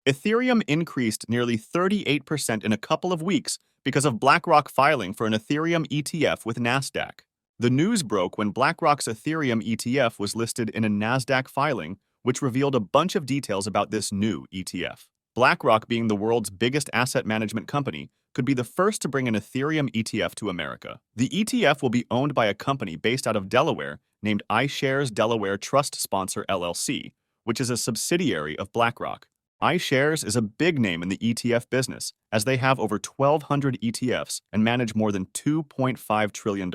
Ethereum increased nearly 38% in a couple of weeks because of BlackRock filing for an Ethereum ETF with Nasdaq. The news broke when BlackRock's Ethereum ETF was listed in a Nasdaq filing, which revealed a bunch of details about this new ETF. BlackRock, being the world's biggest asset management company, could be the first to bring an Ethereum ETF to America. The ETF will be owned by a company based out of Delaware named iShares Delaware Trust Sponsor LLC, which is a subsidiary of BlackRock. iShares is a big name in the ETF business, as they have over 1,200 ETFs and manage more than $2.5 trillion,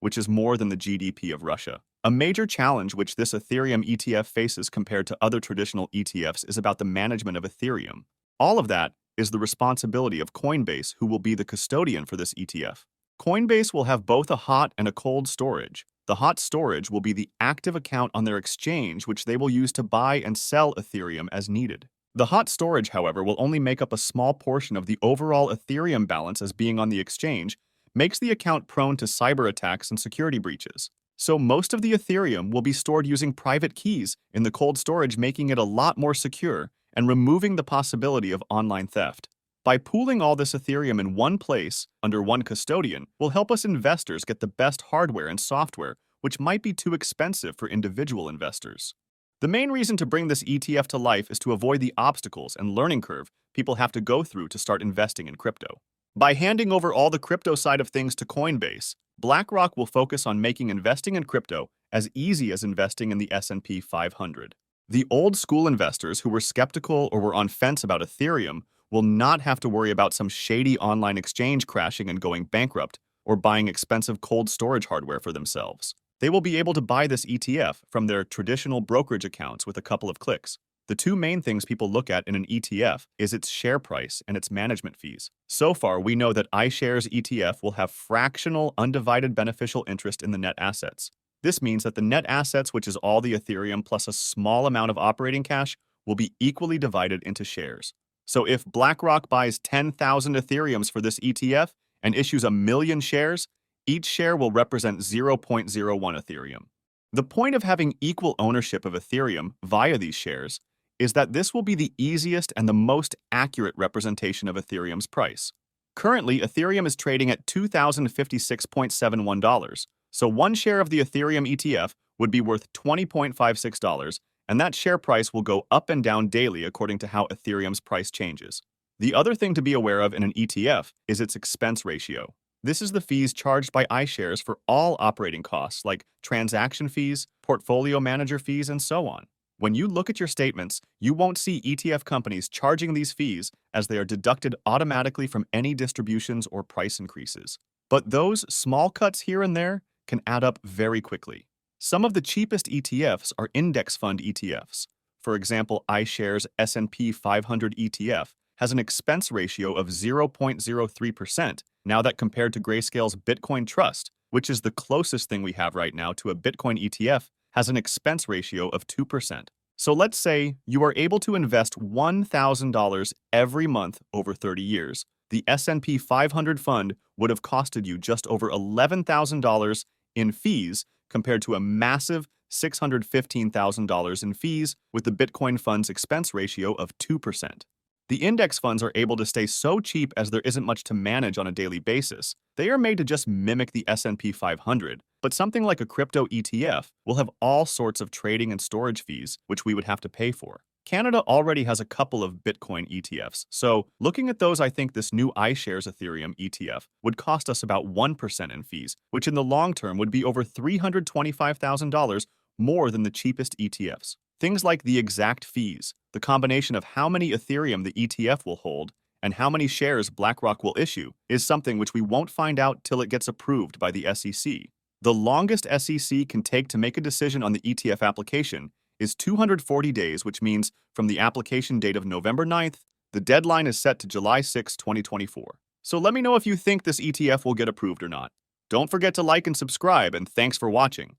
which is more than the GDP of Russia. A major challenge which this Ethereum ETF faces compared to other traditional ETFs is about the management of Ethereum. All of that is the responsibility of Coinbase, who will be the custodian for this ETF. Coinbase will have both a hot and a cold storage. The hot storage will be the active account on their exchange, which they will use to buy and sell Ethereum as needed. The hot storage, however, will only make up a small portion of the overall Ethereum balance, as being on the exchange makes the account prone to cyber attacks and security breaches. So most of the Ethereum will be stored using private keys in the cold storage, making it a lot more secure and removing the possibility of online theft. By pooling all this Ethereum in one place under one custodian will help us investors get the best hardware and software, which might be too expensive for individual investors. The main reason to bring this ETF to life is to avoid the obstacles and learning curve people have to go through to start investing in crypto. By handing over all the crypto side of things to Coinbase, BlackRock will focus on making investing in crypto as easy as investing in the S&P 500. The old-school investors who were skeptical or were on fence about Ethereum will not have to worry about some shady online exchange crashing and going bankrupt or buying expensive cold storage hardware for themselves. They will be able to buy this ETF from their traditional brokerage accounts with a couple of clicks. The two main things people look at in an ETF is its share price and its management fees. So far, we know that iShares ETF will have fractional, undivided beneficial interest in the net assets. This means that the net assets, which is all the Ethereum plus a small amount of operating cash, will be equally divided into shares. So if BlackRock buys 10,000 Ethereums for this ETF and issues 1,000,000 shares, each share will represent 0.01 Ethereum. The point of having equal ownership of Ethereum via these shares is that this will be the easiest and the most accurate representation of Ethereum's price. Currently, Ethereum is trading at $2,056.71, so one share of the Ethereum ETF would be worth $20.56, and that share price will go up and down daily according to how Ethereum's price changes. The other thing to be aware of in an ETF is its expense ratio. This is the fees charged by iShares for all operating costs like transaction fees, portfolio manager fees, and so on. When you look at your statements, you won't see ETF companies charging these fees, as they are deducted automatically from any distributions or price increases. But those small cuts here and there can add up very quickly. Some of the cheapest ETFs are index fund ETFs. For example, iShares S&P 500 ETF has an expense ratio of 0.03%, now that compared to Grayscale's Bitcoin Trust, which is the closest thing we have right now to a Bitcoin ETF, has an expense ratio of 2%. So let's say you are able to invest $1,000 every month over 30 years. The S&P 500 fund would have costed you just over $11,000 in fees compared to a massive $615,000 in fees with the Bitcoin fund's expense ratio of 2%. The index funds are able to stay so cheap as there isn't much to manage on a daily basis. They are made to just mimic the S&P 500, but something like a crypto ETF will have all sorts of trading and storage fees, which we would have to pay for. Canada already has a couple of Bitcoin ETFs, so looking at those, I think this new iShares Ethereum ETF would cost us about 1% in fees, which in the long term would be over $325,000 more than the cheapest ETFs. Things like the exact fees, the combination of how many Ethereum the ETF will hold, and how many shares BlackRock will issue is something which we won't find out till it gets approved by the SEC. The longest SEC can take to make a decision on the ETF application is 240 days, which means from the application date of November 9th, the deadline is set to July 6, 2024. So let me know if you think this ETF will get approved or not. Don't forget to like and subscribe, and thanks for watching.